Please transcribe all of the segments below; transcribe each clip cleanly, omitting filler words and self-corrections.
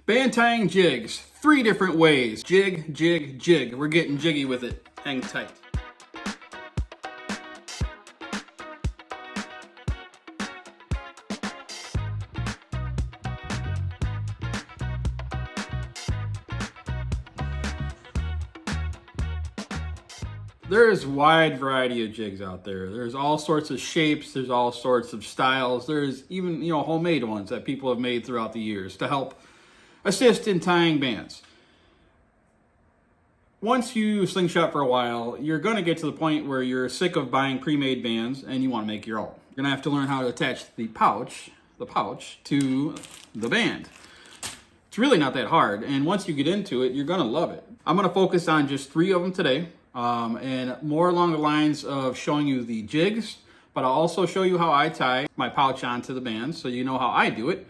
Band tying jigs, 3 different ways. Jig, jig, jig. We're getting jiggy with it. Hang tight. There's a wide variety of jigs out there. There's all sorts of shapes, there's all sorts of styles. There's even, homemade ones that people have made throughout the years to help assist in tying bands. Once you slingshot for a while, you're going to get to the point where you're sick of buying pre-made bands and you want to make your own. You're going to have to learn how to attach the pouch to the band. It's really not that hard, and once you get into it, you're going to love it. I'm going to focus on just 3 of them today. And more along the lines of showing you the jigs, but I'll also show you how I tie my pouch onto the band so you know how I do it.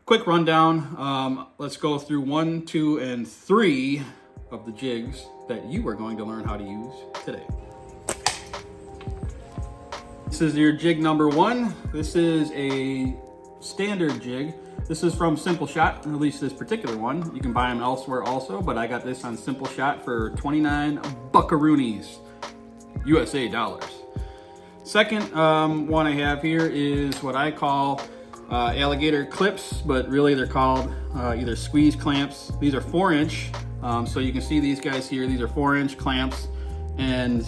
Quick rundown, let's go through 1, 2, and 3 of the jigs that you are going to learn how to use today. This is your jig number 1. This is a standard jig. This is from slingshot, at least this particular one. You can buy them elsewhere also, but I got this on slingshot for 29 buckaroonies, USA dollars. Second one I have here is what I call alligator clips, but really they're called either squeeze clamps. These are 4-inch, so you can see these guys here. These are 4-inch clamps, and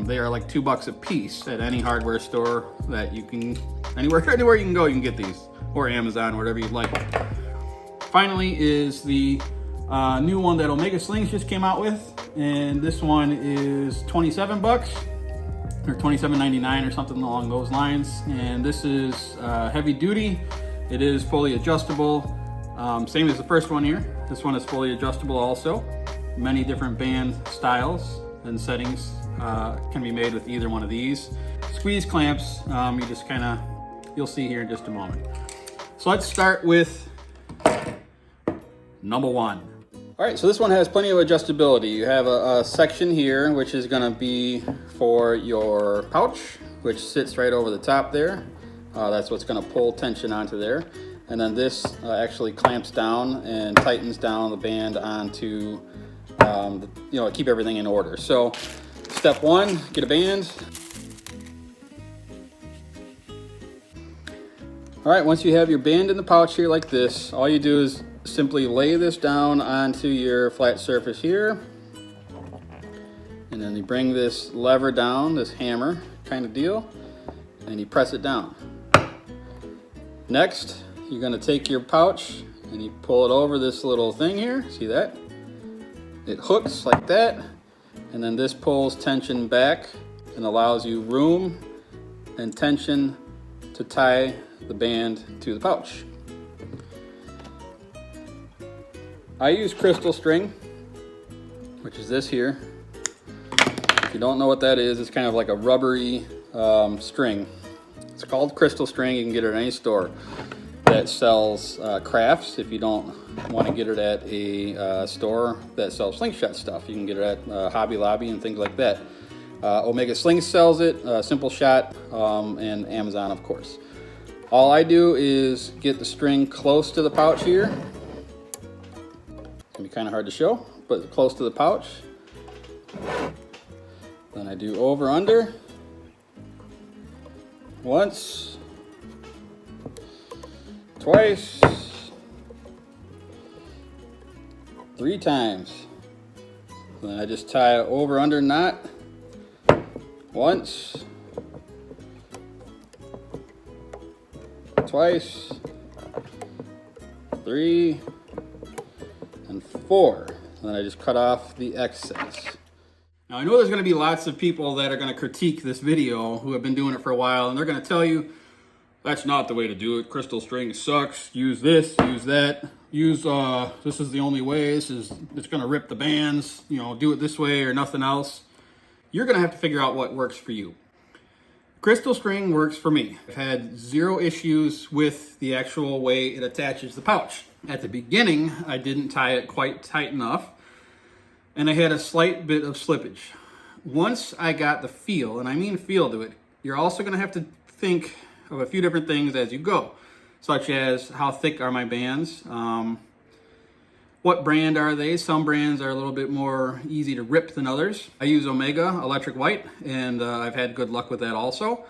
they are like $2 a piece at any hardware store that you can, anywhere you can go, you can get these. Or Amazon, whatever you'd like. Finally is the new one that Omega Slings just came out with, and this one is 27 bucks or $27.99 or something along those lines. And this is heavy duty. It is fully adjustable, same as the first one here. This one is fully adjustable also. Many different band styles and settings can be made with either one of these. Squeeze clamps, you just you'll see here in just a moment. So let's start with number 1. All right, so this one has plenty of adjustability. You have a section here, which is gonna be for your pouch, which sits right over the top there. That's what's gonna pull tension onto there. And then this actually clamps down and tightens down the band onto, keep everything in order. So step 1, get a band. All right, once you have your band in the pouch here like this, all you do is simply lay this down onto your flat surface here. And then you bring this lever down, this hammer kind of deal, and you press it down. Next, you're gonna take your pouch and you pull it over this little thing here, see that? It hooks like that, and then this pulls tension back and allows you room and tension to tie the band to the pouch. I use crystal string, which is this here. If you don't know what that is, it's kind of like a rubbery string. It's called crystal string. You can get it at any store that sells crafts. If you don't want to get it at a store that sells slingshot stuff, you can get it at Hobby Lobby and things like that. Omega Slings sells it, slingshot, and Amazon, of course. All I do is get the string close to the pouch here. It's gonna be kind of hard to show, but close to the pouch. Then I do over under. Once, twice, 3 times. Then I just tie an over under knot once, twice, 3, and 4. And then I just cut off the excess. Now I know there's going to be lots of people that are going to critique this video who have been doing it for a while, and they're going to tell you that's not the way to do it. Crystal string sucks. Use this, use that. This is the only way. It's going to rip the bands. Do it this way or nothing else. You're going to have to figure out what works for you. Crystal string works for me. I've had 0 issues with the actual way it attaches the pouch. At the beginning, I didn't tie it quite tight enough, and I had a slight bit of slippage. Once I got the feel, and I mean feel to it, you're also going to have to think of a few different things as you go, such as how thick are my bands. What brand are they? Some brands are a little bit more easy to rip than others. I use Omega Electric White, and I've had good luck with that also.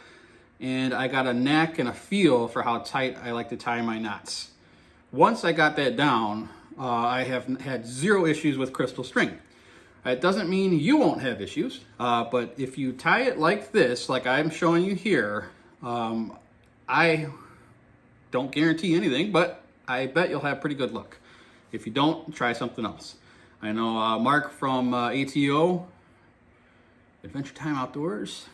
And I got a knack and a feel for how tight I like to tie my knots. Once I got that down, I have had zero issues with crystal string. It doesn't mean you won't have issues, but if you tie it like this, like I'm showing you here, I don't guarantee anything, but I bet you'll have pretty good luck. If you don't, try something else. I know Mark from ATO, Adventure Time Outdoors.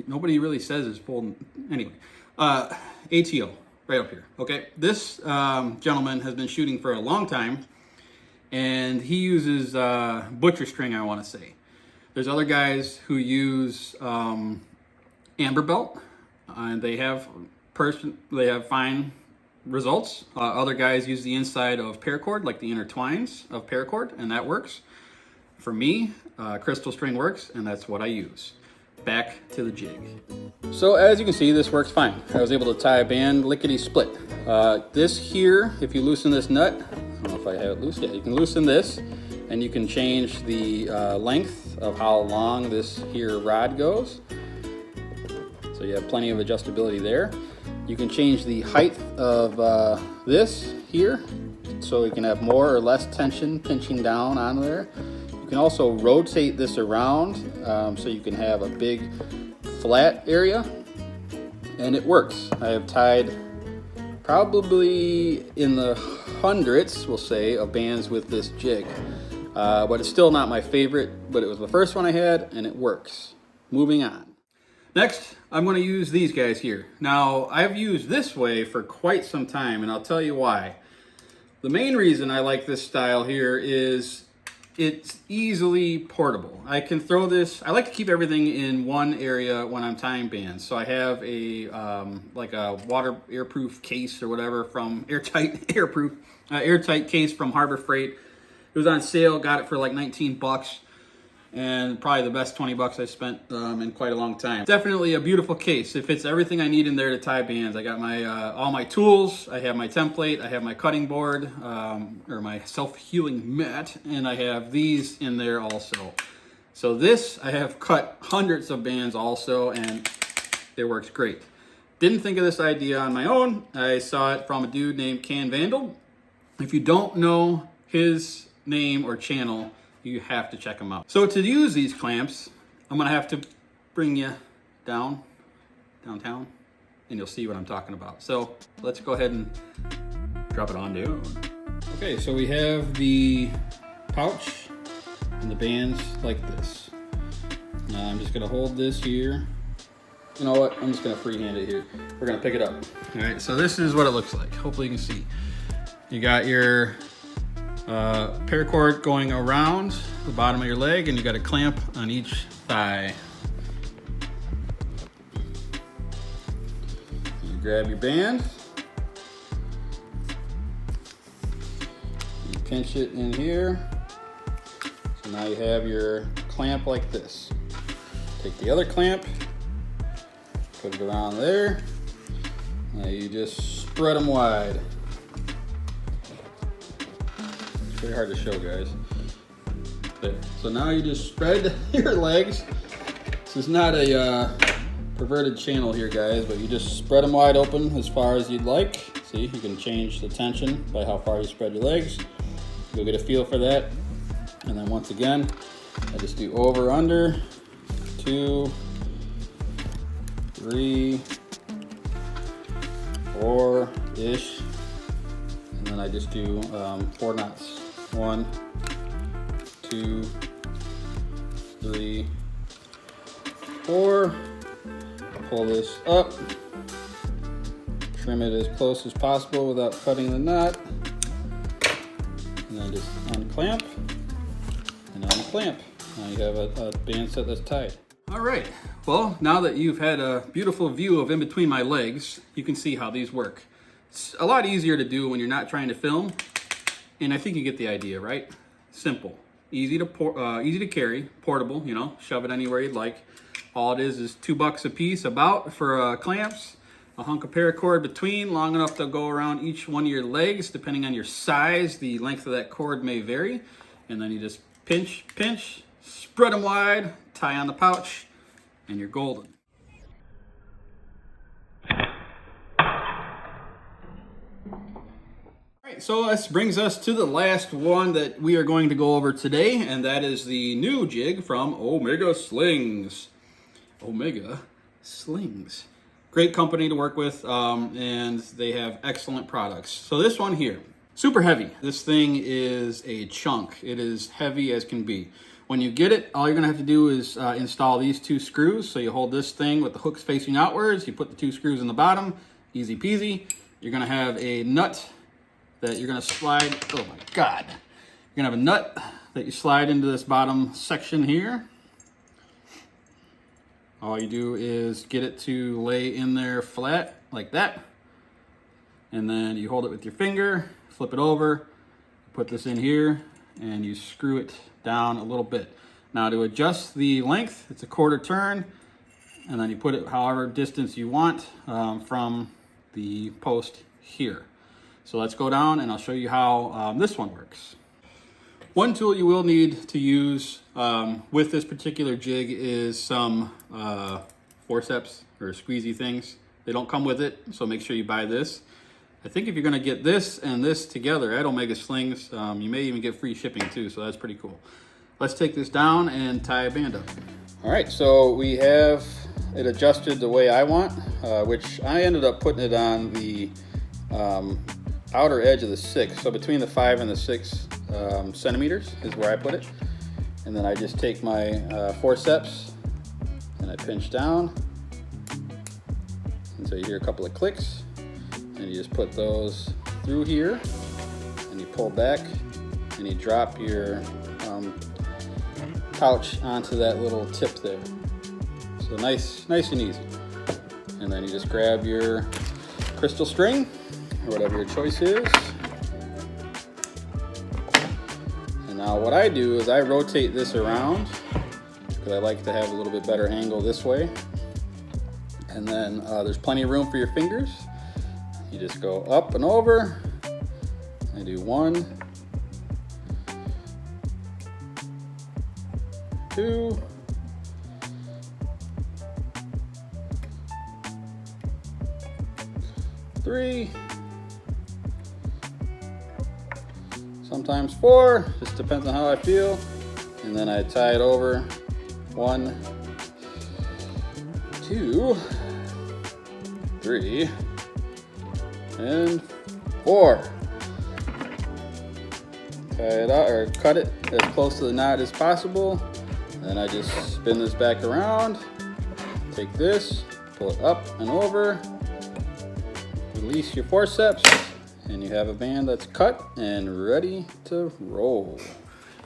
Nobody really says it's pulled. Anyway, ATO, right up here. Okay, this gentleman has been shooting for a long time, and he uses butcher string, I want to say. There's other guys who use amber belt, and they have fine results. Other guys use the inside of paracord, like the intertwines of paracord, and that works. For me, crystal string works, and that's what I use. Back to the jig. So as you can see, this works fine. I was able to tie a band lickety split. This here, if you loosen this nut, I don't know if I have it loose yet, you can loosen this, and you can change the length of how long this here rod goes. So you have plenty of adjustability there. You can change the height of this here, so you can have more or less tension pinching down on there. You can also rotate this around so you can have a big flat area, and it works. I have tied probably in the hundreds, we'll say, of bands with this jig, but it's still not my favorite, but it was the first one I had, and it works. Moving on. Next, I'm going to use these guys here. Now, I've used this way for quite some time, and I'll tell you why. The main reason I like this style here is it's easily portable. I can throw this, I like to keep everything in one area when I'm tying bands. So I have a, like a water airproof case or whatever from airtight case from Harbor Freight. It was on sale, got it for like 19 bucks. And probably the best 20 bucks I spent in quite a long time. Definitely a beautiful case. It fits everything I need in there to tie bands. I got my all my tools, I have my template, I have my cutting board, or my self-healing mat, and I have these in there also. So this, I have cut hundreds of bands also, and it works great. Didn't think of this idea on my own. I saw it from a dude named Can Vandal. If you don't know his name or channel, you have to check them out. So to use these clamps, I'm gonna have to bring you downtown, and you'll see what I'm talking about. So let's go ahead and drop it on down. Okay, so we have the pouch and the bands like this. Now I'm just gonna hold this here. You know what, I'm just gonna freehand it here. We're gonna pick it up. All right, so this is what it looks like. Hopefully you can see. You got your paracord going around the bottom of your leg, and you got a clamp on each thigh. You grab your band, you pinch it in here, so now you have your clamp like this. Take the other clamp, put it around there, now you just spread them wide. Very hard to show, guys. There. So now you just spread your legs. This is not a perverted channel here, guys, but you just spread them wide open as far as you'd like. See, you can change the tension by how far you spread your legs. You'll get a feel for that. And then once again, I just do over, under, 2, 3, 4-ish. And then I just do 4 knots. 1, 2, 3, 4. Pull this up. Trim it as close as possible without cutting the knot. And then just unclamp and unclamp. Now you have a band set that's tied. All right, well, now that you've had a beautiful view of in between my legs, you can see how these work. It's a lot easier to do when you're not trying to film, and I think you get the idea, right? Simple, easy to carry, portable, you know, shove it anywhere you'd like. All it is $2 a piece about for clamps, a hunk of paracord between, long enough to go around each one of your legs. Depending on your size, the length of that cord may vary. And then you just pinch, pinch, spread them wide, tie on the pouch, and you're golden. Alright, so this brings us to the last one that we are going to go over today, and that is the new jig from Omega Slings. Omega Slings. Great company to work with, and they have excellent products. So this one here, super heavy. This thing is a chunk. It is heavy as can be. When you get it, all you're gonna have to do is install these 2 screws. So you hold this thing with the hooks facing outwards, you put the 2 screws in the bottom, easy peasy. You're gonna have a nut that you're gonna slide, oh my God. You're gonna have a nut that you slide into this bottom section here. All you do is get it to lay in there flat like that. And then you hold it with your finger, flip it over, put this in here, and you screw it down a little bit. Now to adjust the length, it's a 1/4 turn, and then you put it however distance you want from the post here. So let's go down and I'll show you how this one works. One tool you will need to use with this particular jig is some forceps or squeezy things. They don't come with it, so make sure you buy this. I think if you're gonna get this and this together at Omega Slings, you may even get free shipping too, so that's pretty cool. Let's take this down and tie a band up. All right, so we have it adjusted the way I want, which I ended up putting it on the outer edge of the 6, so between the 5 and the 6 centimeters is where I put it. And then I just take my forceps and I pinch down until you hear a couple of clicks, and you just put those through here and you pull back and you drop your pouch onto that little tip there. So nice and easy. And then you just grab your crystal string or whatever your choice is. And now what I do is I rotate this around because I like to have a little bit better angle this way. And then there's plenty of room for your fingers. You just go up and over. I do 1, 2, 3, sometimes 4, just depends on how I feel. And then I tie it over 1, 2, 3, and 4. Tie it out or cut it as close to the knot as possible. Then I just spin this back around, take this, pull it up and over, release your forceps, and you have a band that's cut and ready to roll.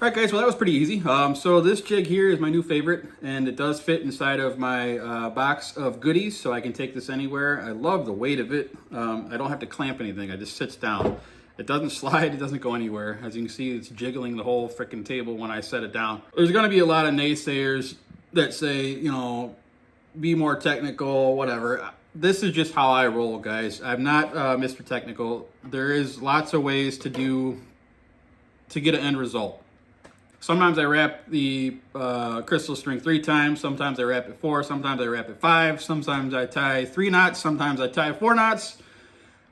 All right, guys, well, that was pretty easy. So this jig here is my new favorite, and it does fit inside of my box of goodies, so I can take this anywhere. I love the weight of it. I don't have to clamp anything. It just sits down. It doesn't slide. It doesn't go anywhere. As you can see, it's jiggling the whole freaking table when I set it down. There's going to be a lot of naysayers that say, you know, be more technical, whatever. This is just how I roll, guys. I'm not Mr. Technical. There is lots of ways to get an end result. Sometimes I wrap the crystal string 3 times. Sometimes I wrap it 4. Sometimes I wrap it 5. Sometimes I tie 3 knots. Sometimes I tie 4 knots.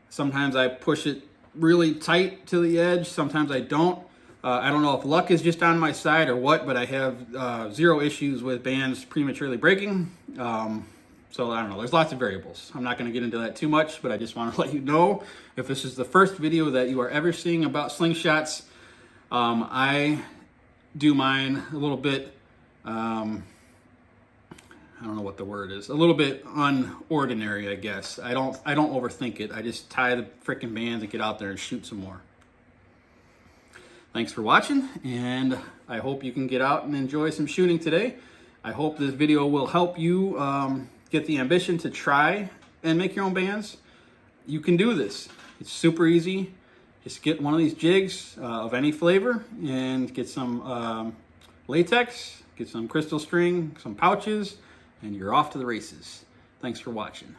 Sometimes I push it really tight to the edge. Sometimes I don't. I don't know if luck is just on my side or what, but I have 0 issues with bands prematurely breaking. So I don't know, there's lots of variables. I'm not gonna get into that too much, but I just wanna let you know, if this is the first video that you are ever seeing about slingshots, I do mine a little bit, I don't know what the word is, a little bit unordinary, I guess. I don't overthink it. I just tie the freaking bands and get out there and shoot some more. Thanks for watching, and I hope you can get out and enjoy some shooting today. I hope this video will help you get the ambition to try and make your own bands. You can do this. It's super easy. Just get one of these jigs of any flavor and get some latex, get some crystal string, some pouches, and you're off to the races. Thanks for watching.